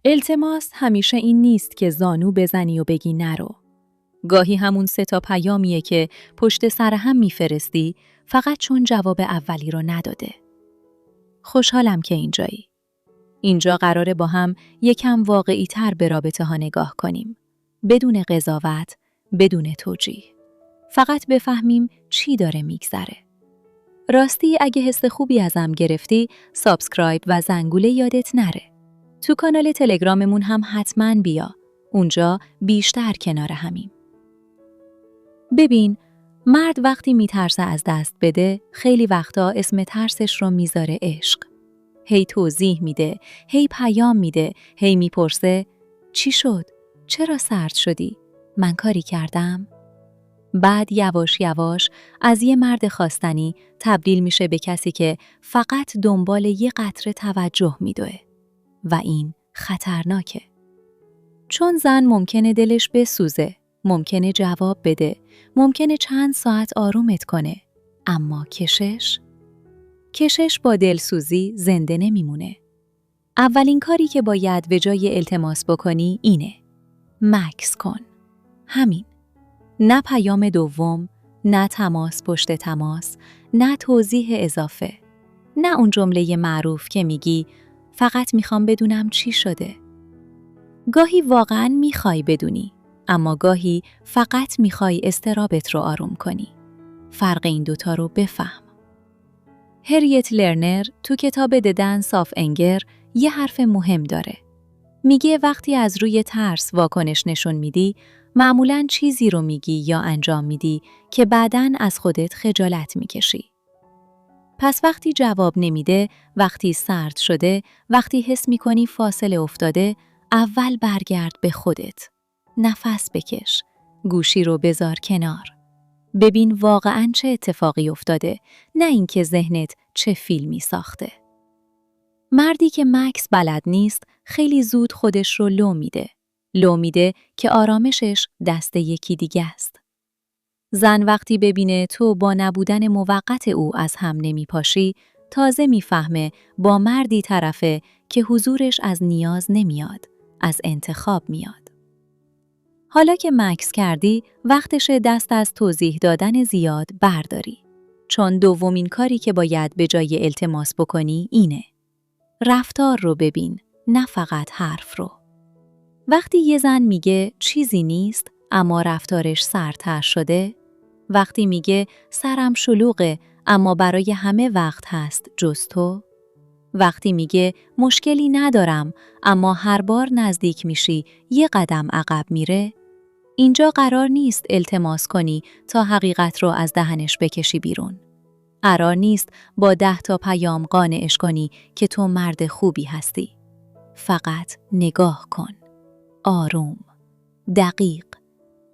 التماس همیشه این نیست که زانو بزنی و بگی نرو. گاهی همون 3 پیامیه که پشت سر هم میفرستی فقط چون جواب اولی رو نداده. خوشحالم که اینجایی. اینجا قراره با هم یکم واقعی تر به رابطه ها نگاه کنیم. بدون قضاوت، بدون توجیه. فقط بفهمیم چی داره میگذره. راستی اگه حس خوبی ازم گرفتی، سابسکرایب و زنگوله یادت نره. تو کانال تلگراممون هم حتما بیا. اونجا بیشتر کنار همیم. ببین، مرد وقتی میترسه از دست بده، خیلی وقتا اسم ترسش رو میذاره عشق. هی توضیح میده، هی پیام میده، هی میپرسه چی شد؟ چرا سرد شدی؟ من کاری کردم؟ بعد یواش یواش از یه مرد خواستنی تبدیل میشه به کسی که فقط دنبال یه قطره توجه میدوه. و این خطرناکه. چون زن ممکنه دلش بسوزه، ممکنه جواب بده، ممکنه چند ساعت آرومت کنه. اما کشش با دلسوزی زنده نمیمونه. اولین کاری که باید به جای التماس بکنی اینه. مکث کن. همین. نه پیام دوم، نه تماس پشت تماس، نه توضیح اضافه. نه اون جمله معروف که میگی فقط میخوام بدونم چی شده. گاهی واقعاً میخوای بدونی، اما گاهی فقط میخوای اضطرابت رو آروم کنی. فرق این دوتا رو بفهم. هریت لرنر تو کتاب د دنس آف انگر یه حرف مهم داره. میگه وقتی از روی ترس واکنش نشون میدی، معمولاً چیزی رو میگی یا انجام میدی که بعداً از خودت خجالت میکشی. پس وقتی جواب نمیده، وقتی سرد شده، وقتی حس میکنی فاصله افتاده، اول برگرد به خودت. نفس بکش. گوشی رو بذار کنار. ببین واقعاً چه اتفاقی افتاده، نه اینکه ذهنت چه فیلمی ساخته. مردی که مکث بلد نیست، خیلی زود خودش رو لو میده که آرامشش دست یکی دیگه است. زن وقتی ببینه تو با نبودن موقت او از هم نمیپاشی، تازه میفهمه با مردی طرفه که حضورش از نیاز نمیاد، از انتخاب میاد. حالا که مکث کردی، وقتشه دست از توضیح دادن زیاد برداری. چون دومین کاری که باید به جای التماس بکنی اینه. رفتار رو ببین، نه فقط حرف رو. وقتی یه زن میگه چیزی نیست، اما رفتارش سردتر شده، وقتی میگه سرم شلوغه اما برای همه وقت هست جز تو، وقتی میگه مشکلی ندارم اما هر بار نزدیک میشی یه قدم عقب میره، اینجا قرار نیست التماس کنی تا حقیقت رو از دهنش بکشی بیرون. قرار نیست با 10 پیام قانعش کنی که تو مرد خوبی هستی. فقط نگاه کن. آروم. دقیق.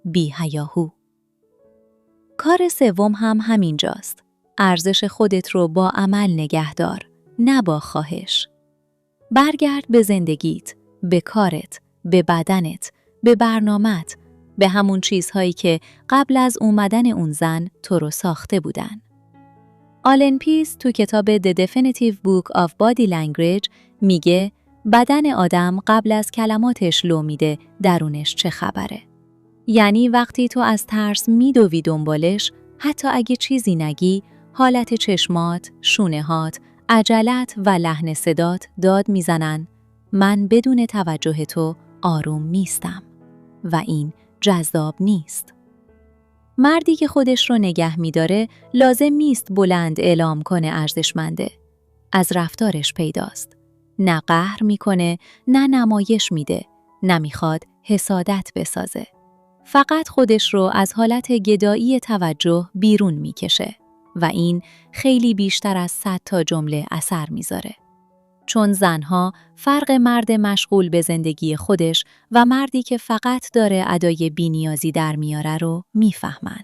بی هیاهو. کار سوم هم همینجاست. ارزش خودت رو با عمل نگه دار، نه با خواهش. برگرد به زندگیت، به کارت، به بدنت، به برنامت، به همون چیزهایی که قبل از اومدن اون زن تو رو ساخته بودن. آلن پیس تو کتاب The Definitive Book of Body Language میگه بدن آدم قبل از کلماتش لو میده درونش چه خبره. یعنی وقتی تو از ترس میدوی دنبالش، حتی اگه چیزی نگی، حالت چشمات، شونه‌هات، عجلت و لحن صدات داد میزنن من بدون توجه تو آروم نیستم و این جذاب نیست. مردی که خودش رو نگه میداره لازم نیست بلند اعلام کنه ارزشمنده. از رفتارش پیداست. نه قهر میکنه، نه نمایش میده، نمیخواد حسادت بسازه. فقط خودش رو از حالت گدایی توجه بیرون میکشه و این خیلی بیشتر از 100 جمله اثر میذاره. چون زنها فرق مرد مشغول به زندگی خودش و مردی که فقط داره ادای بی‌نیازی در میاره رو میفهمن.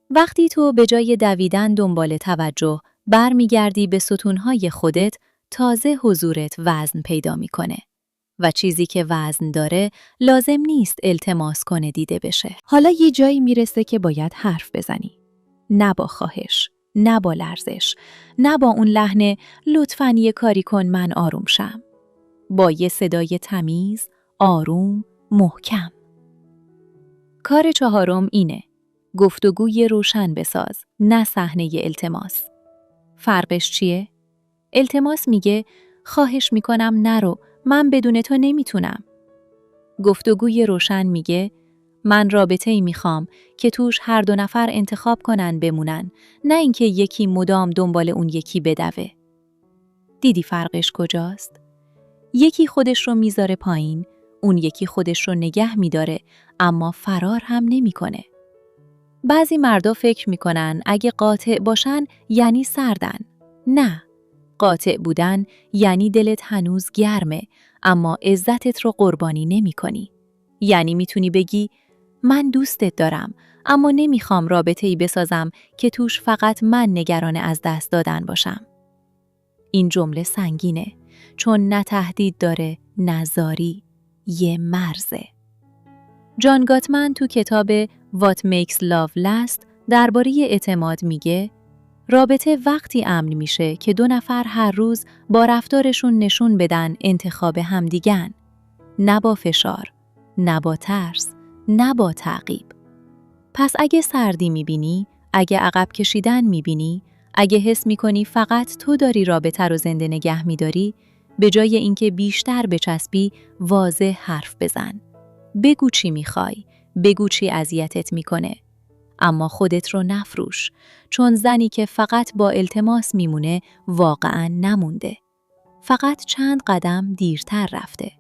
وقتی تو به جای دویدن دنبال توجه برمیگردی به ستونهای خودت، تازه حضورت وزن پیدا میکنه. و چیزی که وزن داره لازم نیست التماس کنه دیده بشه. حالا یه جایی میرسه که باید حرف بزنی. نه با خواهش، نه با لرزش، نه با اون لحن لطفاً یه کاری کن من آروم شم. با یه صدای تمیز، آروم، محکم. کار چهارم اینه. گفتگوی روشن بساز، نه صحنه التماس. فرقش چیه؟ التماس میگه خواهش میکنم نرو، من بدون تو نمیتونم. گفتگوی روشن میگه من رابطه‌ای میخوام که توش هر دو نفر انتخاب کنن بمونن، نه اینکه یکی مدام دنبال اون یکی بدوه. دیدی فرقش کجاست؟ یکی خودش رو میذاره پایین، اون یکی خودش رو نگه میداره، اما فرار هم نمیکنه. بعضی مردا فکر میکنن اگه قاطع باشن یعنی سردن. نه، قاطع بودن یعنی دلت هنوز گرمه، اما عزتت رو قربانی نمی‌کنی. یعنی میتونی بگی من دوستت دارم، اما نمیخوام رابطه‌ای بسازم که توش فقط من نگران از دست دادن باشم. این جمله سنگینه، چون نه تهدید داره، نه زاری، یه مرزه. جان گاتمن تو کتاب What Makes Love Last درباره اعتماد میگه رابطه وقتی امن میشه که دو نفر هر روز با رفتارشون نشون بدن انتخاب همدیگن، نه با فشار، نه با ترس، نه با تعقیب. پس اگه سردی میبینی، اگه عقب کشیدن میبینی، اگه حس میکنی فقط تو داری رابطه رو زنده نگه میداری، به جای اینکه بیشتر بچسبی، واضح حرف بزن. بگو چی میخوای، بگو چی اذیتت میکنه. اما خودت رو نفروش، چون زنی که فقط با التماس میمونه واقعاً نمونده. فقط چند قدم دیرتر رفته.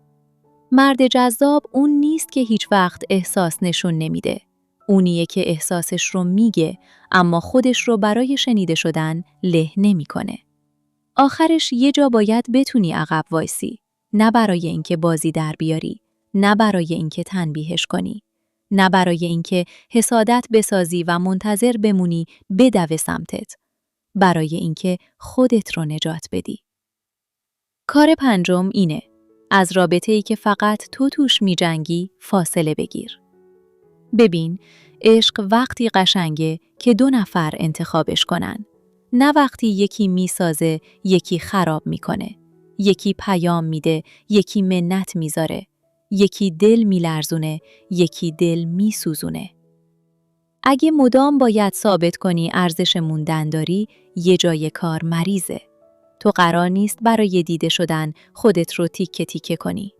مرد جذاب اون نیست که هیچ وقت احساس نشون نمیده. اونیه که احساسش رو میگه، اما خودش رو برای شنیده شدن له نمیکنه. آخرش یه جا باید بتونی عقب وایسی، نه برای اینکه بازی در بیاری، نه برای اینکه تنبیهش کنی، نه برای اینکه حسادت بسازی و منتظر بمونی بدوه سمتت، برای اینکه خودت رو نجات بدی. کار پنجم اینه، از رابطه‌ای که فقط تو توش می‌جنگی فاصله بگیر. ببین، عشق وقتی قشنگه که دو نفر انتخابش کنن، نه وقتی یکی میسازه، یکی خراب میکنه، یکی پیام میده، یکی منت میذاره، یکی دل میلرزونه، یکی دل میسوزونه. اگه مدام باید ثابت کنی ارزش موندن داری، یه جای کار مریضه. تو قرار نیست برای دیده شدن خودت رو تیکه تیکه کنی.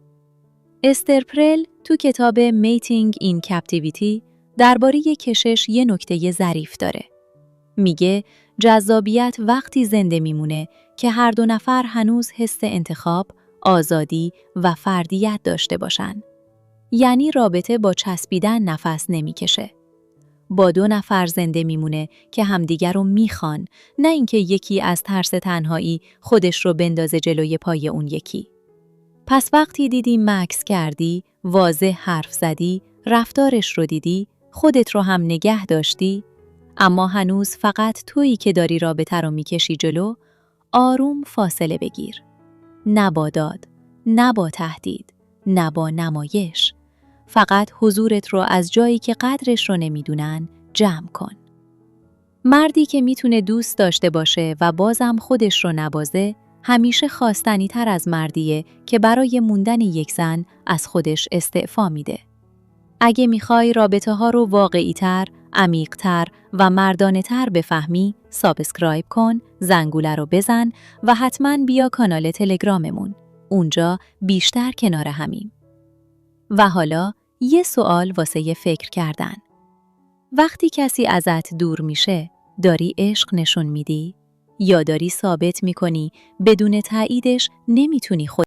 استر پرل تو کتاب Mating in Captivity درباره کشش یه نکته ظریف داره. میگه جذابیت وقتی زنده میمونه که هر دو نفر هنوز حس انتخاب، آزادی و فردیت داشته باشن. یعنی رابطه با چسبیدن نفس نمیکشه. با دو نفر زنده میمونه که همدیگر رو میخوان، نه اینکه یکی از ترس تنهایی خودش رو بندازه جلوی پای اون یکی. پس وقتی دیدی مکس کردی، واضح حرف زدی، رفتارش رو دیدی، خودت رو هم نگه داشتی، اما هنوز فقط تویی که داری رابطه رو میکشی جلو، آروم فاصله بگیر. نه با داد، نه با تهدید، نه با نمایش. فقط حضورت رو از جایی که قدرش رو نمیدونن جمع کن. مردی که میتونه دوست داشته باشه و بازم خودش رو نبازه، همیشه خواستنی تر از مردیه که برای موندن یک زن از خودش استعفا میده. اگه میخوای رابطه ها رو واقعی تر، عمیق تر و مردانه تر بفهمی، سابسکرایب کن، زنگوله رو بزن و حتما بیا کانال تلگراممون. اونجا بیشتر کنار همیم. و حالا یه سوال واسه فکر کردن. وقتی کسی ازت دور میشه، داری عشق نشون میدی؟ یا داری ثابت میکنی بدون تاییدش نمیتونی